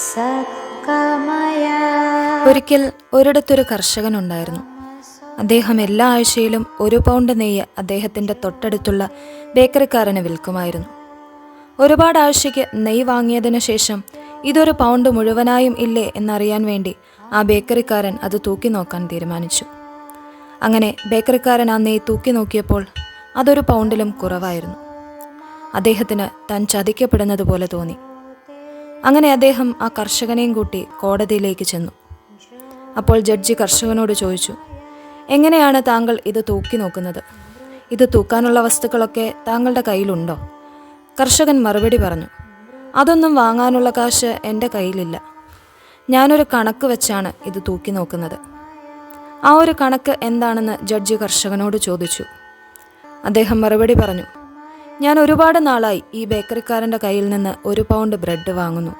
സത്കമയ. ഒരിക്കൽ ഒരിടത്തൊരു കർഷകനുണ്ടായിരുന്നു. അദ്ദേഹം എല്ലാ ആഴ്ചയിലും 1 പൗണ്ട് നെയ്യ് അദ്ദേഹത്തിൻ്റെ തൊട്ടടുത്തുള്ള ബേക്കറിക്കാരന് വിൽക്കുമായിരുന്നു. ഒരുപാട് ആഴ്ചയ്ക്ക് നെയ്യ് വാങ്ങിയതിനു ശേഷം ഇതൊരു പൗണ്ട് മുഴുവനായും ഇല്ലേ എന്നറിയാൻ വേണ്ടി ആ ബേക്കറിക്കാരൻ അത് തൂക്കി നോക്കാൻ തീരുമാനിച്ചു. അങ്ങനെ ബേക്കറിക്കാരൻ ആ നെയ്യ് തൂക്കി നോക്കിയപ്പോൾ അതൊരു പൗണ്ടിലും കുറവായിരുന്നു. അദ്ദേഹത്തിന് താൻ ചതിക്കപ്പെടുന്നത് പോലെ തോന്നി. അങ്ങനെ അദ്ദേഹം ആ കർഷകനെയും കൂട്ടി കോടതിയിലേക്ക് ചെന്നു. അപ്പോൾ ജഡ്ജി കർഷകനോട് ചോദിച്ചു, എങ്ങനെയാണ് താങ്കൾ ഇത് തൂക്കി നോക്കുന്നത്? ഇത് തൂക്കാനുള്ള വസ്തുക്കളൊക്കെ താങ്കളുടെ കയ്യിലുണ്ടോ? കർഷകൻ മറുപടി പറഞ്ഞു, അതൊന്നും വാങ്ങാനുള്ള കാശ് എൻ്റെ കയ്യിലില്ല. ഞാനൊരു കണക്ക് വെച്ചാണ് ഇത് തൂക്കി നോക്കുന്നത്. ആ ഒരു കണക്ക് എന്താണെന്ന് ജഡ്ജി കർഷകനോട് ചോദിച്ചു. അദ്ദേഹം മറുപടി പറഞ്ഞു, ഞാൻ ഒരുപാട് നാളായി ഈ ബേക്കറിക്കാരൻ്റെ കയ്യിൽ നിന്ന് 1 പൗണ്ട് ബ്രെഡ് വാങ്ങുന്നു.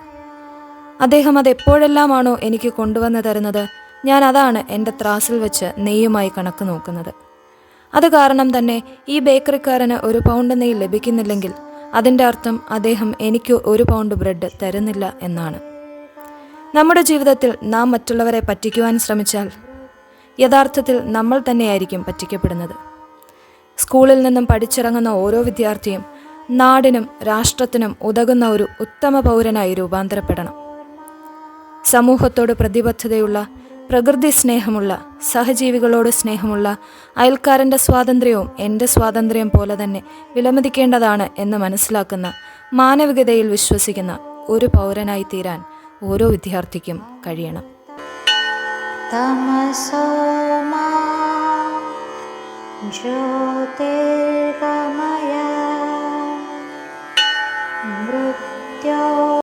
അദ്ദേഹം അതെപ്പോഴെല്ലാമാണോ എനിക്ക് കൊണ്ടുവന്ന് തരുന്നത്, ഞാൻ അതാണ് എൻ്റെ ത്രാസിൽ വെച്ച് നെയ്യുമായി കണക്ക് നോക്കുന്നത്. അത് കാരണം തന്നെ ഈ ബേക്കറിക്കാരന് 1 പൗണ്ട് നെയ്യ് ലഭിക്കുന്നില്ലെങ്കിൽ അതിൻ്റെ അർത്ഥം അദ്ദേഹം എനിക്ക് 1 പൗണ്ട് ബ്രെഡ് തരുന്നില്ല എന്നാണ്. നമ്മുടെ ജീവിതത്തിൽ നാം മറ്റുള്ളവരെ പറ്റിക്കുവാൻ ശ്രമിച്ചാൽ യഥാർത്ഥത്തിൽ നമ്മൾ തന്നെയായിരിക്കും പറ്റിക്കപ്പെടുന്നത്. സ്കൂളിൽ നിന്നും പഠിച്ചിറങ്ങുന്ന ഓരോ വിദ്യാർത്ഥിയും നാടിനും രാഷ്ട്രത്തിനും ഉതകുന്ന ഒരു ഉത്തമ പൗരനായി രൂപാന്തരപ്പെടണം. സമൂഹത്തോട് പ്രതിബദ്ധതയുള്ള, പ്രകൃതി സ്നേഹമുള്ള, സഹജീവികളോട് സ്നേഹമുള്ള, അയൽക്കാരൻ്റെ സ്വാതന്ത്ര്യവും എൻ്റെ സ്വാതന്ത്ര്യം പോലെ തന്നെ വിലമതിക്കേണ്ടതാണ് എന്ന് മനസ്സിലാക്കുന്ന, മാനവികതയിൽ വിശ്വസിക്കുന്ന ഒരു പൗരനായി തീരാൻ ഓരോ വിദ്യാർത്ഥിക്കും കഴിയണം. തമസോ മാ ജ്യോതിർഗമയ.